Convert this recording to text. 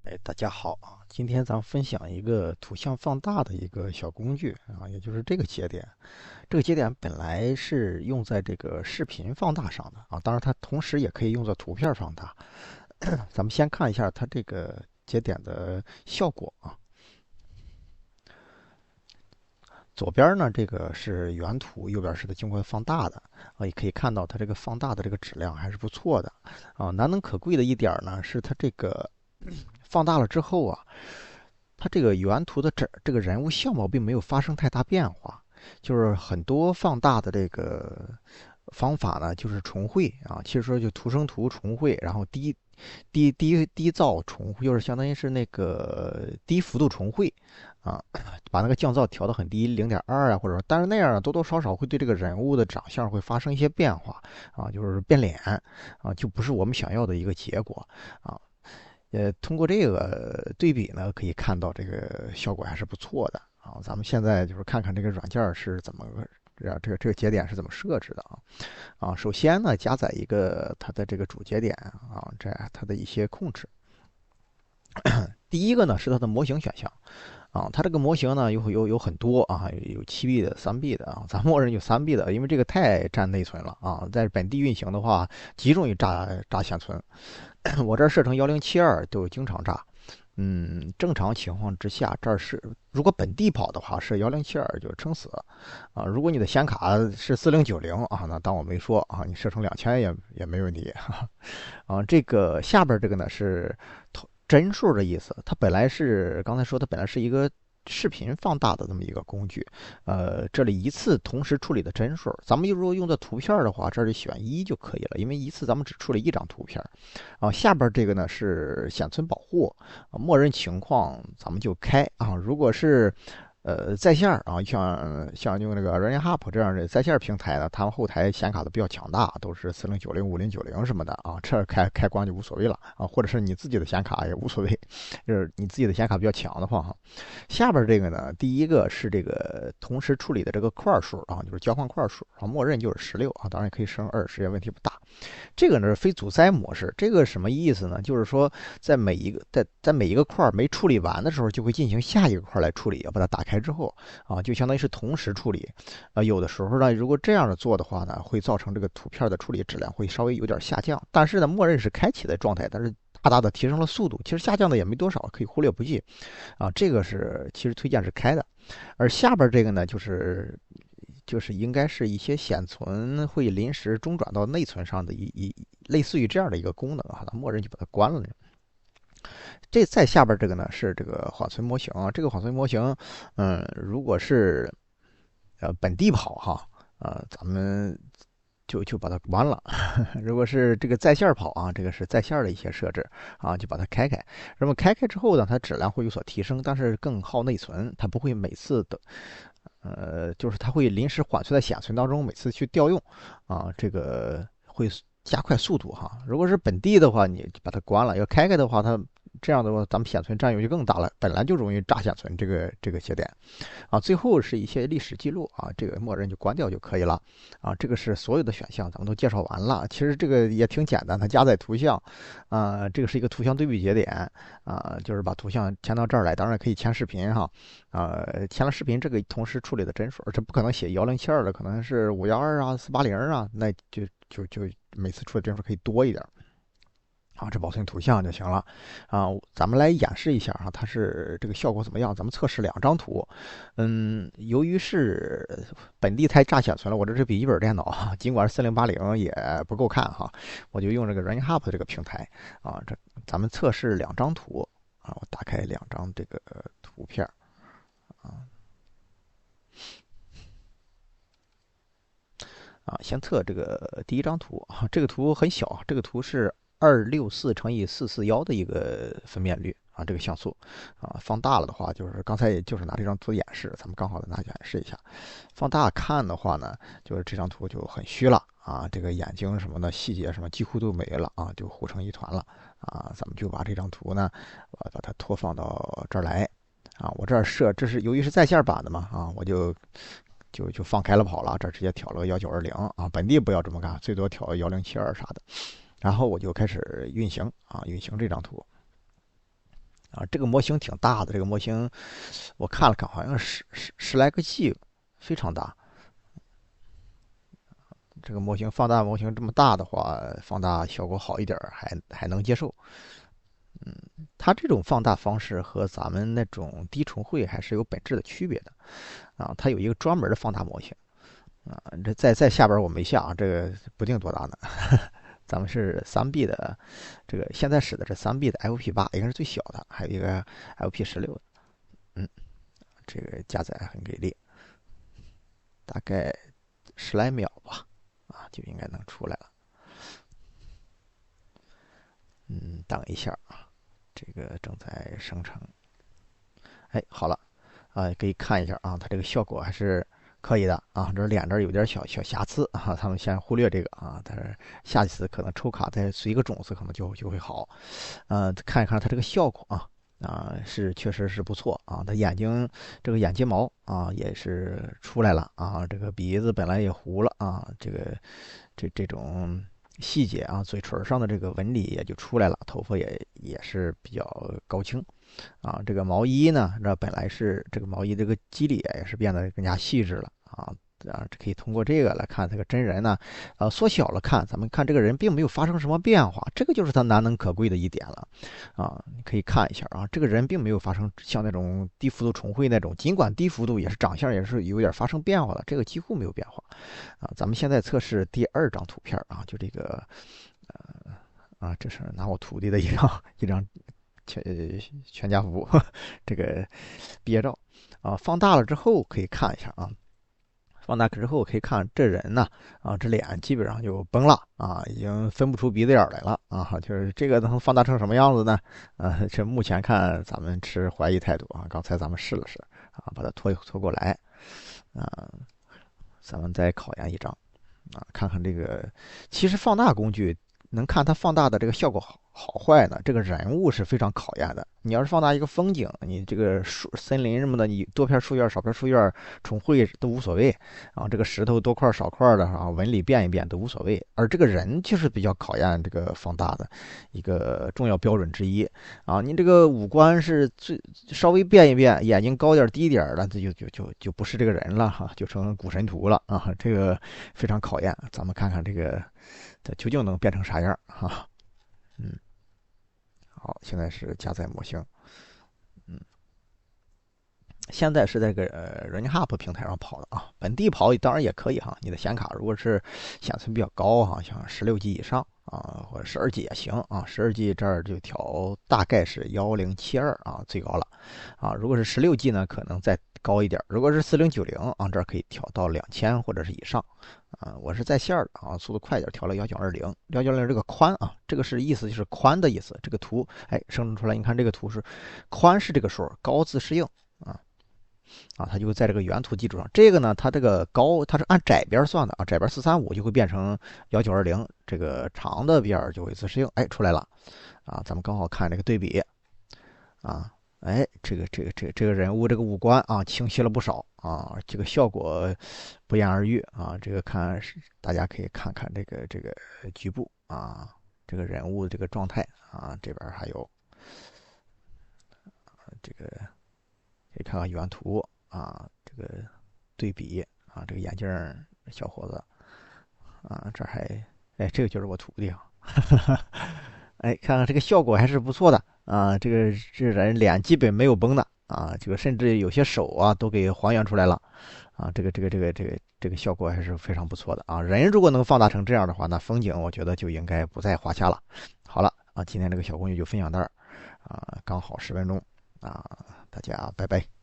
哎，大家好啊！今天咱们分享一个图像放大的一个小工具啊，也就是这个节点。这个节点本来是用在这个视频放大上的啊，当然它同时也可以用在图片放大。咱们先看一下它这个节点的效果啊。左边呢，这个是原图，右边是它经过放大的啊，也可以看到它这个放大的这个质量还是不错的啊。难能可贵的一点呢，是它这个放大了之后啊，它这个原图的这个人物相貌并没有发生太大变化，就是很多放大的这个方法呢，就是重绘啊，其实说就图生图重绘，然后低噪重绘，就是相当于是那个低幅度重绘啊，把那个降噪调得很低，0.2啊，或者说，但是那样呢多多少少会对这个人物的长相会发生一些变化啊，就是变脸啊，就不是我们想要的一个结果啊。通过这个对比呢，可以看到这个效果还是不错的啊。咱们现在就是看看这个软件是怎么这个节点是怎么设置的啊。首先呢，加载一个它的这个主节点啊，这它的一些控制。第一个呢是它的模型选项啊，它这个模型呢有很多啊，有7B 的、3B 的啊，咱默认就3B 的，因为这个太占内存了啊，在本地运行的话极容易炸显存。我这儿设成1072都经常炸。正常情况之下，这儿是如果本地跑的话是1072就撑死啊。如果你的显卡是4090啊，那当我没说啊，你设成2000也没问题啊。这个下边这个呢是帧数的意思，它本来是刚才说它本来是一个视频放大的这么一个工具，这里一次同时处理的帧数，咱们如果用在图片的话，这里选1就可以了，因为一次咱们只处理一张图片啊。下边这个呢是显存保护啊，默认情况咱们就开啊。如果是在线啊，像用那个 Running Hub 这样的在线平台呢，他们后台显卡都比较强大，都是4090、5090什么的啊，这开关就无所谓了啊，或者是你自己的显卡也无所谓，就是你自己的显卡比较强的话哈。下边这个呢，第一个是这个同时处理的这个块数啊，就是交换块数，然后默认就是16啊，当然也可以升20，也问题不大。这个呢是非阻塞模式，这个什么意思呢？就是说在每一个块没处理完的时候，就会进行下一个块来处理，要把它打开之后啊，就相当于是同时处理。有的时候呢，如果这样的做的话呢，会造成这个图片的处理质量会稍微有点下降。但是呢，默认是开启的状态，但是大大的提升了速度，其实下降的也没多少，可以忽略不计啊。这个是其实推荐是开的，而下边这个呢，就是应该是一些显存会临时中转到内存上的类似于这样的一个功能啊，它默认就把它关了。这再下边这个呢是这个缓存模型啊，这个缓存模型，如果是本地跑哈，咱们就把它关了。如果是这个在线跑啊，这个是在线的一些设置啊，就把它开开。那么开开之后呢，它质量会有所提升，但是更耗内存，它不会每次的就是它会临时缓存在显存当中，每次去调用啊，这个会加快速度哈。如果是本地的话，你就把它关了；要开开的话，它这样的话，咱们显存占用就更大了，本来就容易炸显存这个节点啊。最后是一些历史记录啊，这个默认就关掉就可以了啊。这个是所有的选项，咱们都介绍完了。其实这个也挺简单，它加载图像啊，这个是一个图像对比节点啊，就是把图像迁到这儿来，当然可以迁视频哈。迁了视频这个同时处理的帧数，这不可能写1072的，可能是512啊、480啊，那就每次处理帧数可以多一点。啊，这保存图像就行了啊。咱们来演示一下哈，它是这个效果怎么样？咱们测试2张图。由于是本地太炸显存了，我这是笔记本电脑啊，尽管是4080也不够看哈，我就用这个 Running Hub 这个平台啊。咱们测试2张图啊，我打开2张这个图片啊，先测这个第一张图啊，这个图很小，这个图是264乘以441的一个分辨率啊，这个像素啊，放大了的话，就是刚才也就是拿这张图演示，咱们刚好拿演示一下。放大看的话呢，就是这张图就很虚了啊，这个眼睛什么的细节什么几乎都没了啊，就糊成一团了啊。咱们就把这张图呢，把它拖放到这儿来啊，我这儿这是由于是在线版的嘛啊，我就放开了跑了，这直接调了个1920啊，本地不要这么干，最多调1072啥的。然后我就开始运行啊，运行这张图。啊。这个模型挺大的，这个模型我看了看，好像十来个 G，非常大。这个模型放大模型这么大的话，放大效果好一点还能接受。它这种放大方式和咱们那种低重绘还是有本质的区别的啊。它有一个专门的放大模型啊，这在下边我没下啊，这个不定多大呢。咱们是3B 的，这个现在使的是3B 的 LP8，应该是最小的，还有一个 LP16。这个加载很给力，大概10来秒吧，啊，就应该能出来了。等一下啊，这个正在生成。哎，好了，啊，可以看一下啊，它这个效果还是可以的啊。这脸这有点小瑕疵啊，咱们先忽略这个啊。但是下一次可能抽卡再随个种子，可能就会好。看一看它这个效果啊。是确实是不错啊，它眼睛这个眼睫毛啊也是出来了啊，这个鼻子本来也糊了啊，这种细节啊，嘴唇上的这个纹理也就出来了，头发也是比较高清啊。这个毛衣呢，这本来是这个毛衣这个肌理也是变得更加细致了啊。这可以通过这个来看这个真人呢，缩小了看，咱们看这个人并没有发生什么变化，这个就是他难能可贵的一点了啊。你可以看一下啊，这个人并没有发生像那种低幅度重绘那种，尽管低幅度也是长相也是有点发生变化的，这个几乎没有变化啊。咱们现在测试第2张图片啊，就这个这是拿我徒弟的一张全家福，这个毕业照啊，放大了之后可以看一下啊。放大之后可以看这人呢，这脸基本上就崩了啊，已经分不出鼻子眼来了啊，就是这个能放大成什么样子呢？这目前看咱们持怀疑态度啊。刚才咱们试了试啊，把它拖过来啊，咱们再考验一张啊，看看这个，其实放大工具能看它放大的这个效果好坏呢。这个人物是非常考验的。你要是放大一个风景，你这个森林什么的，你多片树叶少片树叶重绘都无所谓啊。这个石头多块少块的啊，纹理变一变都无所谓。而这个人就是比较考验这个放大的一个重要标准之一啊。你这个五官是稍微变一变，眼睛高点低点了，这就不是这个人了哈，就成古神图了啊。这个非常考验，咱们看看这个它究竟能变成啥样哈。好，现在是加载模型。现在是在这个RunHub 平台上跑的啊，本地跑当然也可以哈。你的显卡如果是显存比较高哈，像16G 以上啊，或者12G 也行啊。12G 这儿就调大概是1072啊，最高了啊。如果是16G 呢，可能再高一点。如果是4090啊，这儿可以调到2000或者是以上啊。我是在线的啊，速度快点，调了1920。1920这个宽啊，这个是意思就是宽的意思。这个图生成出来，你看这个图是宽是这个数，高自适应它就在这个原图基础上。这个呢，它这个高它是按窄边算的啊，窄边435就会变成1920，这个长的边就会自适应。出来了啊，咱们刚好看这个对比啊。这个人物这个五官啊清晰了不少啊，这个效果不言而喻啊。这个大家可以看看这个局部啊，这个人物这个状态啊，这边还有这个可以看看原图啊，这个对比啊，这个眼镜小伙子啊，这还这个就是我徒弟啊。看看这个效果还是不错的啊。这人脸基本没有崩的啊，这个甚至有些手啊都给还原出来了啊。这个效果还是非常不错的啊。人如果能放大成这样的话，那风景我觉得就应该不在话下了。好了啊，今天这个小工具就分享到这儿啊，刚好10分钟啊，大家拜拜。